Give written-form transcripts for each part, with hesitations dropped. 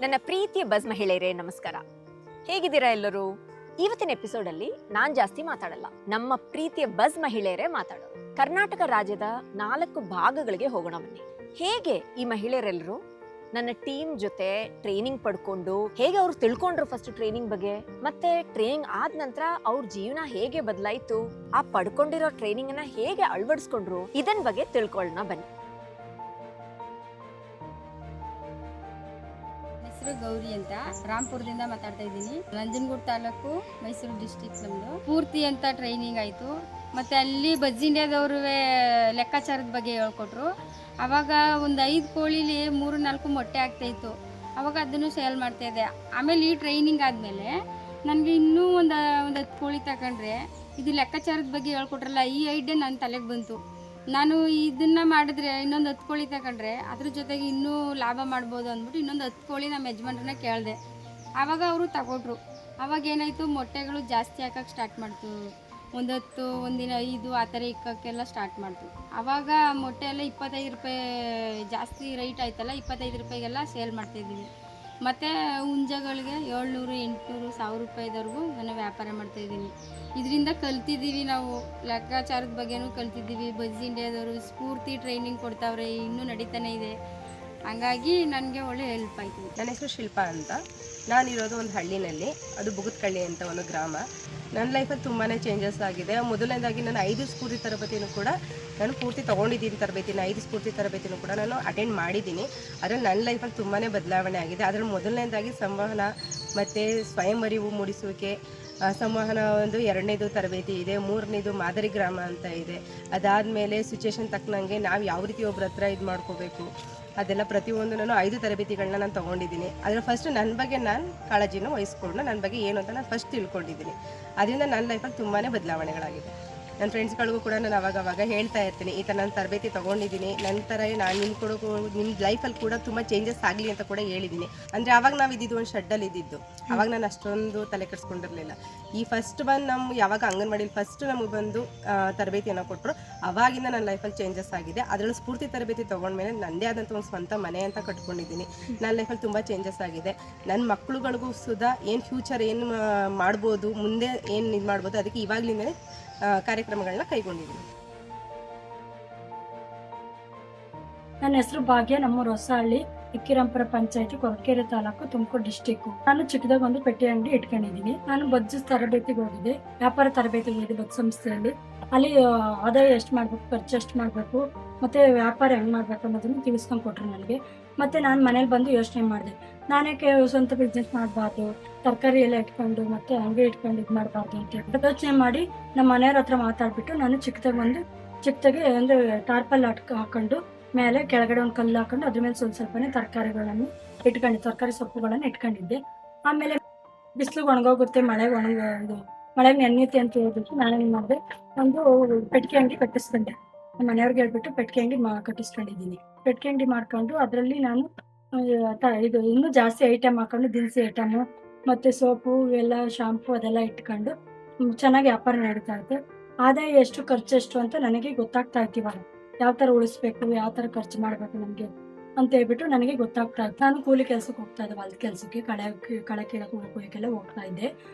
ನನ್ನ ಪ್ರೀತಿಯ ಬಸ್ ಮಹಿಳೆಯರೇ ನಮಸ್ಕಾರ. ಹೇಗಿದ್ದೀರಾ ಎಲ್ಲರೂ? ಇವತ್ತಿನ ಎಪಿಸೋಡ್ ಅಲ್ಲಿ ನಾನ್ ಜಾಸ್ತಿ ಮಾತಾಡಲ್ಲ, ನಮ್ಮ ಪ್ರೀತಿಯ ಬಸ್ ಮಹಿಳೆಯರೇ ಮಾತಾಡೋದು. ಕರ್ನಾಟಕ ರಾಜ್ಯದ 4 ಭಾಗಗಳಿಗೆ ಹೋಗೋಣ ಬನ್ನಿ. ಹೇಗೆ ಈ ಮಹಿಳೆಯರೆಲ್ಲರೂ ನನ್ನ ಟೀಮ್ ಜೊತೆ ಟ್ರೈನಿಂಗ್ ಪಡ್ಕೊಂಡು ಹೇಗೆ ಅವ್ರು ತಿಳ್ಕೊಂಡ್ರು ಫಸ್ಟ್ ಟ್ರೈನಿಂಗ್ ಬಗ್ಗೆ, ಮತ್ತೆ ಟ್ರೈನಿಂಗ್ ಆದ ನಂತರ ಅವ್ರ ಜೀವನ ಹೇಗೆ ಬದಲಾಯಿತು, ಆ ಪಡ್ಕೊಂಡಿರೋ ಟ್ರೈನಿಂಗ್ ಅನ್ನ ಹೇಗೆ ಅಳವಡಿಸ್ಕೊಂಡ್ರು, ಇದನ್ ಬಗ್ಗೆ ತಿಳ್ಕೊಳ್ಳೋಣ ಬನ್ನಿ. ಹೆಸರು ಗೌರಿ ಅಂತ, ರಾಂಪುರದಿಂದ ಮಾತಾಡ್ತಾ ಇದ್ದೀನಿ. ನಂಜನಗೂಡು ತಾಲೂಕು, ಮೈಸೂರು ಡಿಸ್ಟಿಕ್ ನಮ್ಮದು. ಪೂರ್ತಿ ಅಂತ ಟ್ರೈನಿಂಗ್ ಆಯಿತು. ಮತ್ತು ಅಲ್ಲಿ ಬಜ್ ಇಂಡಿಯಾದವ್ರು ಲೆಕ್ಕಾಚಾರದ ಬಗ್ಗೆ ಹೇಳ್ಕೊಟ್ರು. ಆವಾಗ ಒಂದು 5 ಕೋಳಿಲಿ 3-4 ಮೊಟ್ಟೆ ಆಗ್ತಾಯಿತ್ತು. ಆವಾಗ ಅದನ್ನು ಸೇಲ್ ಮಾಡ್ತಾಯಿದ್ದೆ. ಆಮೇಲೆ ಈ ಟ್ರೈನಿಂಗ್ ಆದಮೇಲೆ ನನಗೆ ಇನ್ನೂ ಒಂದು 10 ಕೋಳಿ ತಗೊಂಡ್ರೆ ಇದು ಲೆಕ್ಕಾಚಾರದ ಬಗ್ಗೆ ಹೇಳ್ಕೊಟ್ರಲ್ಲ, ಈ ಐಡಿಯಾ ನನ್ನ ತಲೆಗೆ ಬಂತು. ನಾನು ಇದನ್ನು ಮಾಡಿದ್ರೆ ಇನ್ನೊಂದು 10 ಕೋಳಿ ತಗೊಂಡ್ರೆ ಅದ್ರ ಜೊತೆಗೆ ಇನ್ನೂ ಲಾಭ ಮಾಡ್ಬೋದು ಅಂದ್ಬಿಟ್ಟು ಇನ್ನೊಂದು 10 ಕೋಳಿ ನಮ್ಮ ಯಜಮಾನ್ರನ್ನ ಕೇಳಿದೆ. ಆವಾಗ ಅವರು ತಗೊಟ್ರು. ಆವಾಗ ಏನಾಯಿತು, ಮೊಟ್ಟೆಗಳು ಜಾಸ್ತಿ ಹಾಕೋಕ್ಕೆ ಸ್ಟಾರ್ಟ್ ಮಾಡ್ತು. ಒಂದು 10, ಒಂದಿನ 5 ಆ ಥರ ಇಕ್ಕೋಕ್ಕೆಲ್ಲ ಸ್ಟಾರ್ಟ್ ಮಾಡ್ತು. ಆವಾಗ ಮೊಟ್ಟೆ ಎಲ್ಲ 25 ರೂಪಾಯಿ ಜಾಸ್ತಿ ರೈಟ್ ಆಯ್ತಲ್ಲ, 25 ರೂಪಾಯಿಗೆಲ್ಲ ಸೇಲ್ ಮಾಡ್ತಾಯಿದ್ದೀವಿ. ಮತ್ತು ಹುಂಜಗಳಿಗೆ 700, 800, 1000 ರೂಪಾಯಿದವರೆಗೂ ನಾನು ವ್ಯಾಪಾರ ಮಾಡ್ತಾಯಿದ್ದೀನಿ. ಇದರಿಂದ ಕಲ್ತಿದ್ದೀವಿ, ನಾವು ಲೆಕ್ಕಾಚಾರದ ಬಗ್ಗೆನೂ ಕಲ್ತಿದ್ದೀವಿ. ಬಜ್ ಇಂಡಿಯಾದವರು ಸ್ಫೂರ್ತಿ ಟ್ರೈನಿಂಗ್ ಕೊಡ್ತಾವ್ರೆ, ಇನ್ನೂ ನಡೀತಾನೆ ಇದೆ. ಹಂಗಾಗಿ ನನಗೆ ಒಳ್ಳೆ ಹೆಲ್ಪ್ ಆಯಿತು. ನನ್ನ ಹೆಸರು ಶಿಲ್ಪಾ ಅಂತ. ನಾನಿರೋದು ಒಂದು ಹಳ್ಳಿನಲ್ಲಿ, ಅದು ಬುಗುತ್ಕಳ್ಳಿ ಅಂತ ಒಂದು ಗ್ರಾಮ. ನನ್ನ ಲೈಫಲ್ಲಿ ತುಂಬಾ ಚೇಂಜಸ್ ಆಗಿದೆ. ಮೊದಲನೇದಾಗಿ ನಾನು 5 ಸ್ಫೂರ್ತಿ ತರಬೇತಿನೂ ಕೂಡ ನಾನು ಪೂರ್ತಿ ತೊಗೊಂಡಿದ್ದೀನಿ. 5 ಸ್ಫೂರ್ತಿ ತರಬೇತಿನೂ ಕೂಡ ನಾನು ಅಟೆಂಡ್ ಮಾಡಿದ್ದೀನಿ. ಅದರಲ್ಲಿ ನನ್ನ ಲೈಫಲ್ಲಿ ತುಂಬಾ ಬದಲಾವಣೆ ಆಗಿದೆ. ಅದರಲ್ಲಿ ಮೊದಲನೇದಾಗಿ ಸಂವಹನ ಮತ್ತು ಸ್ವಯಂ ಅರಿವು ಮೂಡಿಸುವಿಕೆ, ಸಂವಹನ ಒಂದು 2ನೇದು ತರಬೇತಿ ಇದೆ. 3ನೇದು ಮಾದರಿ ಗ್ರಾಮ ಅಂತ ಇದೆ. ಅದಾದಮೇಲೆ ಸಿಚುವೇಶನ್ ತಕ್ಕನಂಗೆ ನಾವು ಯಾವ ರೀತಿ ಒಬ್ಬರ ಹತ್ರ ಇದು ಮಾಡ್ಕೋಬೇಕು, ಅದೆಲ್ಲ ಪ್ರತಿಯೊಂದು ನಾನು 5 ತರಬೇತಿಗಳನ್ನ ನಾನು ತೊಗೊಂಡಿದ್ದೀನಿ. ಅದರ ಫಸ್ಟ್ ನನ್ನ ಬಗ್ಗೆ ನಾನು ಕಾಳಜಿನ ವಹಿಸ್ಕೊಂಡು ನನ್ನ ಬಗ್ಗೆ ಏನು ಅಂತ ನಾನು ಫಸ್ಟ್ ತಿಳ್ಕೊಂಡಿದ್ದೀನಿ. ಅದರಿಂದ ನನ್ನ ಲೈಫಲ್ಲಿ ತುಂಬಾ ಬದಲಾವಣೆಗಳಾಗಿದೆ. ನನ್ನ ಫ್ರೆಂಡ್ಸ್ಗಳಿಗೂ ಕೂಡ ನಾನು ಅವಾಗವಾಗ ಹೇಳ್ತಾ ಇರ್ತೀನಿ, ಈ ಥರ ನಾನು ತರಬೇತಿ ತೊಗೊಂಡಿದ್ದೀನಿ, ನಂತರ ನಾನು ನಿಮ್ಮ ಲೈಫಲ್ಲಿ ಕೂಡ ತುಂಬ ಚೇಂಜಸ್ ಆಗಲಿ ಅಂತ ಕೂಡ ಹೇಳಿದ್ದೀನಿ. ಅಂದರೆ ಆವಾಗ ನಾವು ಇದ್ದಿದ್ದು ಒಂದು ಶೆಡ್ಡಲ್ಲಿ ಇದ್ದಿದ್ದು. ಆವಾಗ ನಾನು ಅಷ್ಟೊಂದು ತಲೆ ಕೆಡಿಸ್ಕೊಂಡಿರಲಿಲ್ಲ. ಈ ಫಸ್ಟ್ ಬಂದು ಯಾವಾಗ ಅಂಗನವಾಡಿಲಿ ಫಸ್ಟ್ ನಮಗೆ ಬಂದು ತರಬೇತಿಯನ್ನು ಕೊಟ್ಟರು, ಆವಾಗಿಂದ ನನ್ನ ಲೈಫಲ್ಲಿ ಚೇಂಜಸ್ ಆಗಿದೆ. ಅದರಲ್ಲಿ ಸ್ಫೂರ್ತಿ ತರಬೇತಿ ತೊಗೊಂಡ್ಮೇಲೆ ನನ್ನದೇ ಆದಂಥ ಒಂದು ಸ್ವಂತ ಮನೆ ಅಂತ ಕಟ್ಕೊಂಡಿದ್ದೀನಿ. ನನ್ನ ಲೈಫಲ್ಲಿ ತುಂಬ ಚೇಂಜಸ್ ಆಗಿದೆ. ನನ್ನ ಮಕ್ಳುಗಳಿಗೂ ಸುಧಾ ಏನು ಫ್ಯೂಚರ್ ಏನು ಮಾಡ್ಬೋದು, ಮುಂದೆ ಏನು ಇದು ಮಾಡ್ಬೋದು, ಅದಕ್ಕೆ ಇವಾಗಲಿಂದಲೇ ಕಾರ್ಯಕ್ರಮಗಳನ್ನ ಕೈಗೊಂಡಿದ್ದೀನಿ. ನನ್ನ ಹೆಸರು ಭಾಗ್ಯ. ನಮ್ಮೂರು ಹೊಸಹಳ್ಳಿ, ಇಕ್ಕಿರಾಂಪುರ ಪಂಚಾಯತಿ, ಕೊರಟಗೆರೆ ತಾಲೂಕು, ತುಮಕೂರು ಡಿಸ್ಟಿಕ್ಕು. ನಾನು ಚಿಕ್ಕದಾಗ ಒಂದು ಪೆಟ್ಟಿ ಅಂಗಡಿ ಇಟ್ಕೊಂಡಿದ್ದೀನಿ. ನಾನು ಬಜ್ಜು ತರಬೇತಿಗೆ ಹೋಗಿದ್ದೆ, ವ್ಯಾಪಾರ ತರಬೇತಿಗೆ ಹೋಗಿದ್ದೆ ಬಜ್ ಸಂಸ್ಥೆಯಲ್ಲಿ. ಅಲ್ಲಿ ಆದಾಯ ಎಷ್ಟು ಮಾಡಬೇಕು, ಖರ್ಚು ಎಷ್ಟು ಮಾಡಬೇಕು, ಮತ್ತು ವ್ಯಾಪಾರ ಹೆಂಗೆ ಮಾಡಬೇಕು ಅನ್ನೋದನ್ನು ತಿಳಿಸ್ಕೊಂಡು ಕೊಟ್ಟರು ನನಗೆ. ಮತ್ತು ನಾನು ಮನೇಲಿ ಬಂದು ಯೋಚನೆ ಮಾಡಿದೆ, ನಾನೇಕೆ ಸ್ವಂತ ಬಿಸ್ನೆಸ್ ಮಾಡಬಾರ್ದು, ತರಕಾರಿ ಎಲ್ಲ ಇಟ್ಕೊಂಡು ಮತ್ತು ಹಂಗೆ ಇಟ್ಕೊಂಡು ಇದು ಮಾಡಬಾರ್ದು ಅಂತ ಯೋಚನೆ ಮಾಡಿ ನಮ್ಮ ಮನೆಯವ್ರ ಹತ್ರ ಮಾತಾಡ್ಬಿಟ್ಟು ನಾನು ಚಿಕ್ಕದಾಗಿ ಅಂದರೆ ಟಾರ್ಪಲ್ ಹಾಕೊಂಡು ಮೇಲೆ ಕೆಳಗಡೆ ಒಂದು ಕಲ್ಲು ಹಾಕೊಂಡು ಅದ್ರ ಮೇಲೆ ಸ್ವಲ್ಪನೇ ತರಕಾರಿಗಳನ್ನು ತರಕಾರಿ ಸೊಪ್ಪುಗಳನ್ನು ಇಟ್ಕೊಂಡಿದ್ದೆ. ಆಮೇಲೆ ಬಿಸಿಲು ಒಣಗೋಗುತ್ತೆ, ಮಳೆಗೆ ನೆನೆಯುತ್ತೆ ಅಂತ ಹೇಳ್ಬಿಟ್ಟು ನಾನೇನು ಮಾಡಿದೆ, ಒಂದು ಪೆಟ್ಟಿಗೆ ಅಂಗಡಿ ಕಟ್ಟಿಸ್ಕೊಂಡೆ. ನಮ್ಮ ಮನೆಯವ್ರಿಗೆ ಹೇಳ್ಬಿಟ್ಟು ಪೆಟ್ಟಿಗೆ ಅಂಗಡಿ ಕಟ್ಟಿಸ್ಕೊಂಡಿದ್ದೀನಿ. ಪೆಟ್ಟಿಗೆ ಅಂಗಡಿ ಮಾಡ್ಕೊಂಡು ಅದರಲ್ಲಿ ನಾನು ಇದು ಇನ್ನೂ ಜಾಸ್ತಿ ಐಟಮ್ ಹಾಕೊಂಡು, ದಿನಸಿ ಐಟಮು ಮತ್ತು ಸೋಪು ಎಲ್ಲ ಶಾಂಪು ಅದೆಲ್ಲ ಇಟ್ಕೊಂಡು ಚೆನ್ನಾಗಿ ವ್ಯಾಪಾರ ನಡೀತಾ ಇತ್ತು. ಆದಾಯ ಎಷ್ಟು, ಖರ್ಚು ಎಷ್ಟು ಅಂತ ನನಗೆ ಗೊತ್ತಾಗ್ತಾ ಇತ್ತು. ಇವಾಗ ಯಾವ ಥರ ಉಳಿಸ್ಬೇಕು, ಯಾವ ಥರ ಖರ್ಚು ಮಾಡಬೇಕು ನನಗೆ ಅಂತ ಹೇಳ್ಬಿಟ್ಟು ನನಗೆ ಗೊತ್ತಾಗ್ತಾ ಇತ್ತು. ನಾನು ಕೂಲಿ ಕೆಲಸಕ್ಕೆ ಹೋಗ್ತಾ ಇದ್ದೆ, ಹೊಲದ ಕೆಲಸಕ್ಕೆ, ಕಳೆ ಕೀಳಕ್ಕೆ ಹೋಗ್ತಾ ಇದ್ದೆ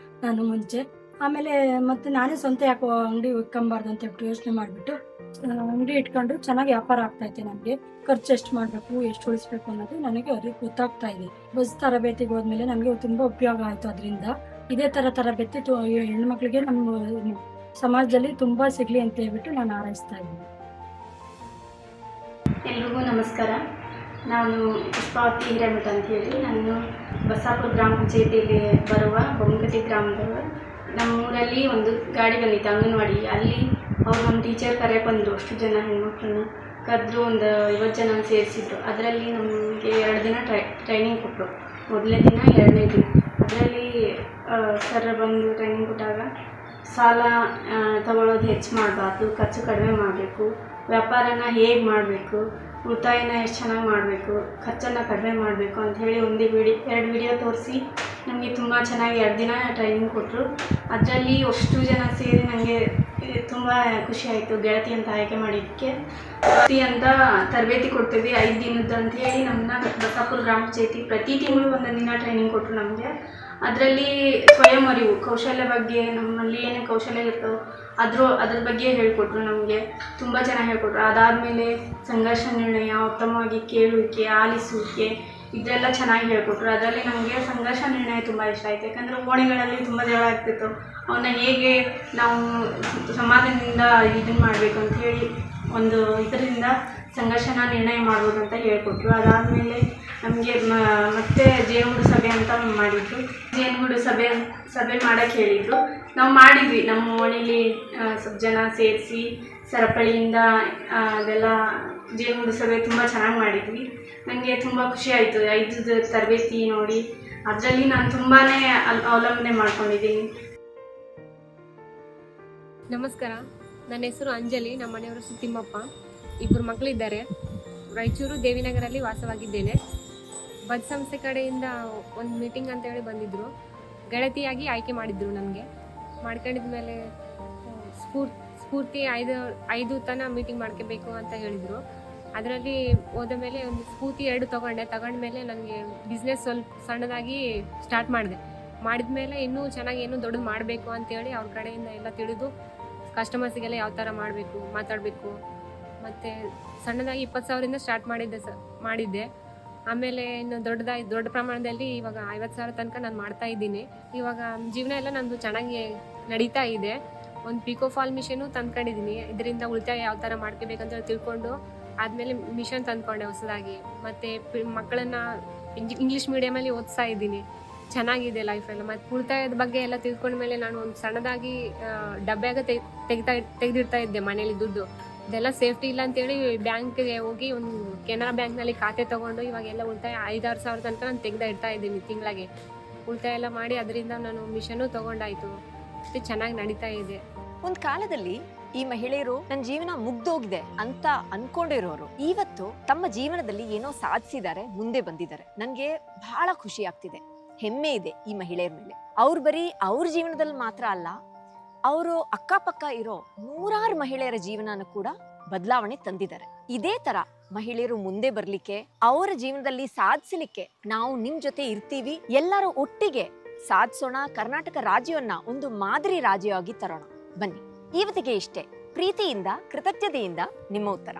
ನಾನು ಮುಂಚೆ. ಆಮೇಲೆ ಮತ್ತು ನಾನೇ ಸ್ವಂತ ಯಾಕೆ ಅಂಗಡಿ ಇಟ್ಕೊಬಾರ್ದು ಅಂತ ಹೇಳ್ಬಿಟ್ಟು ಯೋಚನೆ ಮಾಡಿಬಿಟ್ಟು ಅಂಗಡಿ ಇಟ್ಕೊಂಡು ಚೆನ್ನಾಗಿ ವ್ಯಾಪಾರ ಆಗ್ತಾಯಿತ್ತು. ನನಗೆ ಖರ್ಚು ಎಷ್ಟು ಮಾಡಬೇಕು, ಎಷ್ಟು ಉಳಿಸ್ಬೇಕು ಅನ್ನೋದು ನನಗೆ ಅವ್ರಿಗೆ ಗೊತ್ತಾಗ್ತಾ ಇದೆ. ಬಸ್ ತರಬೇತಿಗೆ ಹೋದ್ಮೇಲೆ ನನಗೆ ತುಂಬ ಉಪಯೋಗ ಆಯಿತು. ಅದರಿಂದ ಇದೇ ಥರ ತರಬೇತಿ ಹೆಣ್ಮಕ್ಳಿಗೆ ನಮ್ಮ ಸಮಾಜದಲ್ಲಿ ತುಂಬ ಸಿಗಲಿ ಅಂತ ಹೇಳ್ಬಿಟ್ಟು ನಾನು ಹಾರೈಸ್ತಾ ಇದ್ದೀನಿ. ಎಲ್ರಿಗೂ ನಮಸ್ಕಾರ. ನಾನು ಪುಷ್ಪಾವತಿ ಹಿರೇಮಠ ಅಂತೇಳಿ, ನಾನು ಬಸಾಪುರ ಗ್ರಾಮ ಪಂಚಾಯತಿಯಲ್ಲಿ ಬರುವ ಬೊಮ್ಮಗಟ್ಟಿ ಗ್ರಾಮದವರು. ನಮ್ಮೂರಲ್ಲಿ ಒಂದು ಗಾಡಿ ಬಂದಿತ್ತು ಅಂಗನವಾಡಿ. ಅಲ್ಲಿ ಅವ್ರು ನಮ್ಮ ಟೀಚರ್ ಕರೆ ಬಂದರು, ಅಷ್ಟು ಜನ ಹೆಣ್ಮಕ್ಳನ್ನ ಕರೆದು ಒಂದು 50 ಜನ ಸೇರಿಸಿದ್ರು. ಅದರಲ್ಲಿ ನಮಗೆ 2 ದಿನ ಟ್ರೈನಿಂಗ್ ಕೊಟ್ಟರು. ಮೊದಲನೇ ದಿನ, 2ನೇ ದಿನ. ಅದರಲ್ಲಿ ಸರ್ ಬಂದು ಟ್ರೈನಿಂಗ್ ಕೊಟ್ಟಾಗ ಸಾಲ ತಗೊಳ್ಳೋದು ಹೆಚ್ಚು ಮಾಡಬಾರ್ದು, ಖರ್ಚು ಕಡಿಮೆ ಮಾಡಬೇಕು, ವ್ಯಾಪಾರನ ಹೇಗೆ ಮಾಡಬೇಕು, ಉಳಿತಾಯನ ಎಷ್ಟು ಚೆನ್ನಾಗಿ ಮಾಡಬೇಕು, ಖರ್ಚನ್ನು ಕಡಿಮೆ ಮಾಡಬೇಕು ಅಂಥೇಳಿ 2 ವಿಡಿಯೋ ತೋರಿಸಿ ನಮಗೆ ತುಂಬ ಚೆನ್ನಾಗಿ 2 ದಿನ ಟ್ರೈನಿಂಗ್ ಕೊಟ್ಟರು. ಅದರಲ್ಲಿ ಅಷ್ಟು ಜನ ಸೇರಿ ನನಗೆ ತುಂಬ ಖುಷಿ ಆಯಿತು ಗೆಳತಿ ಅಂತ ಆಯ್ಕೆ ಮಾಡಿದ್ದಕ್ಕೆ. ಗೆಳತಿ ಅಂತ ತರಬೇತಿ ಕೊಡ್ತೀವಿ 5 ದಿನದ್ದು ಅಂತ ಹೇಳಿ ನಮ್ಮನ್ನ ಬಸಾಪುರ ಗ್ರಾಮ ಪಂಚಾಯತಿ ಪ್ರತಿ ತಿಂಗಳು ಒಂದೊಂದು ದಿನ ಟ್ರೈನಿಂಗ್ ಕೊಟ್ಟರು ನಮಗೆ. ಅದರಲ್ಲಿ ಸ್ವಯಂ ಅರಿವು ಕೌಶಲ್ಯ ಬಗ್ಗೆ ನಮ್ಮಲ್ಲಿ ಏನೇ ಕೌಶಲ್ಯ ಇರ್ತವೋ ಅದ್ರ ಬಗ್ಗೆ ಹೇಳಿಕೊಟ್ರು ನಮಗೆ. ತುಂಬ ಚೆನ್ನಾಗಿ ಹೇಳಿಕೊಟ್ರು. ಅದಾದಮೇಲೆ ಸಂಘರ್ಷ ನಿರ್ಣಯ, ಉತ್ತಮವಾಗಿ ಕೇಳುವಿಕೆ, ಆಲಿಸುವಿಕೆ ಇದೆಲ್ಲ ಚೆನ್ನಾಗಿ ಹೇಳಿಕೊಟ್ರು. ಅದರಲ್ಲಿ ನಮಗೆ ಸಂಘರ್ಷ ನಿರ್ಣಯ ತುಂಬ ಇಷ್ಟ ಆಯಿತು. ಯಾಕಂದರೆ ಓಣಿಗಳಲ್ಲಿ ತುಂಬ ಜಗಳ ಆಗ್ತಿತ್ತು. ಅವನ್ನ ಹೇಗೆ ನಾವು ಸಮಾಧಾನದಿಂದ ಇದನ್ನು ಮಾಡಬೇಕು ಅಂತ ಹೇಳಿ ಒಂದು ಇದರಿಂದ ಸಂಘರ್ಷನ ನಿರ್ಣಯ ಮಾಡ್ಬೋದು ಅಂತ ಹೇಳಿಕೊಟ್ರು. ಅದಾದಮೇಲೆ ನಮಗೆ ಮತ್ತೆ ಜೇನುಗೂಡು ಸಭೆ ಅಂತ ಮಾಡಿದ್ರು. ಜೇನುಗೂಡು ಸಭೆ ಮಾಡೋಕ್ಕೆ ಹೇಳಿದರು. ನಾವು ಮಾಡಿದ್ವಿ. ನಮ್ಮ ಓಣಿಲಿ ಸ್ವಲ್ಪ ಜನ ಸೇರಿಸಿ ಸರಪಳಿಯಿಂದ ಅದೆಲ್ಲ ಜೇನುಗೂಡು ಸಭೆ ತುಂಬ ಚೆನ್ನಾಗಿ ಮಾಡಿದ್ವಿ. ನನಗೆ ತುಂಬ ಖುಷಿ ಆಯಿತು 5 ತರಬೇತಿ ನೋಡಿ. ಅದರಲ್ಲಿ ನಾನು ತುಂಬಾ ಅವಲಂಬನೆ ಮಾಡ್ಕೊಂಡಿದ್ದೀನಿ. ನಮಸ್ಕಾರ, ನನ್ನ ಹೆಸರು ಅಂಜಲಿ. ನಮ್ಮ ಮನೆಯವರು ತಿಮ್ಮಪ್ಪ. 2 ಮಕ್ಕಳಿದ್ದಾರೆ. ರಾಯಚೂರು ದೇವಿನಗರಲ್ಲಿ ವಾಸವಾಗಿದ್ದೇನೆ. ಬದ್ ಸಂಸ್ಥೆ ಕಡೆಯಿಂದ ಒಂದು ಮೀಟಿಂಗ್ ಅಂತ ಹೇಳಿ ಬಂದಿದ್ದರು. ಗೆಳತಿಯಾಗಿ ಆಯ್ಕೆ ಮಾಡಿದ್ರು. ನನಗೆ ಮಾಡ್ಕೊಂಡಿದ ಮೇಲೆ ಸ್ಫೂರ್ತಿ 5 ತನ ಮೀಟಿಂಗ್ ಮಾಡ್ಕೋಬೇಕು ಅಂತ ಹೇಳಿದರು. ಅದರಲ್ಲಿ ಹೋದ ಮೇಲೆ ಒಂದು ಸ್ಫೂರ್ತಿ 2 ತಗೊಂಡ್ಮೇಲೆ ನನಗೆ ಬಿಸ್ನೆಸ್ ಸ್ವಲ್ಪ ಸಣ್ಣದಾಗಿ ಸ್ಟಾರ್ಟ್ ಮಾಡಿದ ಮೇಲೆ ಇನ್ನೂ ಚೆನ್ನಾಗಿ ಇನ್ನೂ ದೊಡ್ಡದು ಮಾಡಬೇಕು ಅಂತೇಳಿ ಅವ್ರ ಕಡೆಯಿಂದ ಎಲ್ಲ ತಿಳಿದು ಕಸ್ಟಮರ್ಸಿಗೆಲ್ಲ ಯಾವ ಥರ ಮಾಡಬೇಕು ಮಾತಾಡಬೇಕು. ಮತ್ತು ಸಣ್ಣದಾಗಿ 20,000ರಿಂದ ಸ್ಟಾರ್ಟ್ ಮಾಡಿದ್ದೆ. ಆಮೇಲೆ ಇನ್ನು ದೊಡ್ಡ ಪ್ರಮಾಣದಲ್ಲಿ ಇವಾಗ 50,000 ತನಕ ನಾನು ಮಾಡ್ತಾ ಇದ್ದೀನಿ. ಇವಾಗ ಜೀವನ ಎಲ್ಲ ನಂದು ಚೆನ್ನಾಗಿ ನಡೀತಾ ಇದೆ. ಒಂದು ಪಿಕೋ ಫಾಲ್ ಮಿಷನು ತಂದ್ಕೊಂಡಿದ್ದೀನಿ. ಇದರಿಂದ ಉಳಿತಾಯ ಯಾವ ಥರ ಮಾಡ್ಕೋಬೇಕಂತ ತಿಳ್ಕೊಂಡು ಆದಮೇಲೆ ಮಿಷನ್ ತಂದ್ಕೊಂಡೆ ಹೊಸದಾಗಿ. ಮತ್ತು ಮಕ್ಕಳನ್ನು ಇಂಗ್ಲೀಷ್ ಮೀಡಿಯಮಲ್ಲಿ ಓದಿಸ್ತಾ ಇದ್ದೀನಿ. ಚೆನ್ನಾಗಿದೆ ಲೈಫೆಲ್ಲ. ಮತ್ತು ಉಳಿತಾಯದ ಬಗ್ಗೆ ಎಲ್ಲ ತಿಳ್ಕೊಂಡ್ಮೇಲೆ ನಾನು ಒಂದು ಸಣ್ಣದಾಗಿ ಡಬ್ಬ್ಯಾಗ ತೆಗೆದಿಡ್ತಾ ಇದ್ದೆ ಮನೇಲಿ ದುಡ್ಡು. ಇದೆಲ್ಲ ಸೇಫ್ಟಿ ಇಲ್ಲ ಅಂತೇಳಿ ಬ್ಯಾಂಕ್ಗೆ ಹೋಗಿ ಒಂದು ಕೆನರಾ ಬ್ಯಾಂಕ್ನಲ್ಲಿ ಖಾತೆ ತೊಗೊಂಡು ಇವಾಗೆಲ್ಲ ಉಳಿತಾಯ 5-6 ಸಾವಿರ ತನಕ ನಾನು ಇಡ್ತಾ ಇದ್ದೀನಿ ತಿಂಗಳಿಗೆ. ಉಳಿತಾಯ ಎಲ್ಲ ಮಾಡಿ ಅದರಿಂದ ನಾನು ಮಿಷನ್ನು ತೊಗೊಂಡಾಯಿತು. ಅಷ್ಟೇ ಚೆನ್ನಾಗಿ ನಡೀತಾ ಇದೆ. ಒಂದ್ ಕಾಲದಲ್ಲಿ ಈ ಮಹಿಳೆಯರು ನನ್ನ ಜೀವನ ಮುಗ್ದೋಗಿದೆ ಅಂತ ಅನ್ಕೊಂಡಿರೋರು ಇವತ್ತು ತಮ್ಮ ಜೀವನದಲ್ಲಿ ಏನೋ ಸಾಧಿಸಿದ್ದಾರೆ, ಮುಂದೆ ಬಂದಿದ್ದಾರೆ. ನನ್ಗೆ ಬಹಳ ಖುಷಿ ಆಗ್ತಿದೆ, ಹೆಮ್ಮೆ ಇದೆ ಈ ಮಹಿಳೆಯರ ಮೇಲೆ. ಅವ್ರು ಬರೀ ಅವ್ರ ಜೀವನದಲ್ಲಿ ಮಾತ್ರ ಅಲ್ಲ, ಅವರು ಅಕ್ಕಪಕ್ಕ ಇರೋ 100 ಮಹಿಳೆಯರ ಜೀವನನ ಕೂಡ ಬದಲಾವಣೆ ತಂದಿದ್ದಾರೆ. ಇದೇ ತರ ಮಹಿಳೆಯರು ಮುಂದೆ ಬರ್ಲಿಕ್ಕೆ, ಅವರ ಜೀವನದಲ್ಲಿ ಸಾಧಿಸಲಿಕ್ಕೆ ನಾವು ನಿಮ್ ಜೊತೆ ಇರ್ತೀವಿ. ಎಲ್ಲರೂ ಒಟ್ಟಿಗೆ ಸಾಧಿಸೋಣ. ಕರ್ನಾಟಕ ರಾಜ್ಯವನ್ನ ಒಂದು ಮಾದರಿ ರಾಜ್ಯವಾಗಿ ತರೋಣ. ಬನ್ನಿ. ಇವತ್ತಿಗೆ ಇಷ್ಟೇ. ಪ್ರೀತಿಯಿಂದ, ಕೃತಜ್ಞತೆಯಿಂದ ನಿಮ್ಮ ಉತ್ತರ.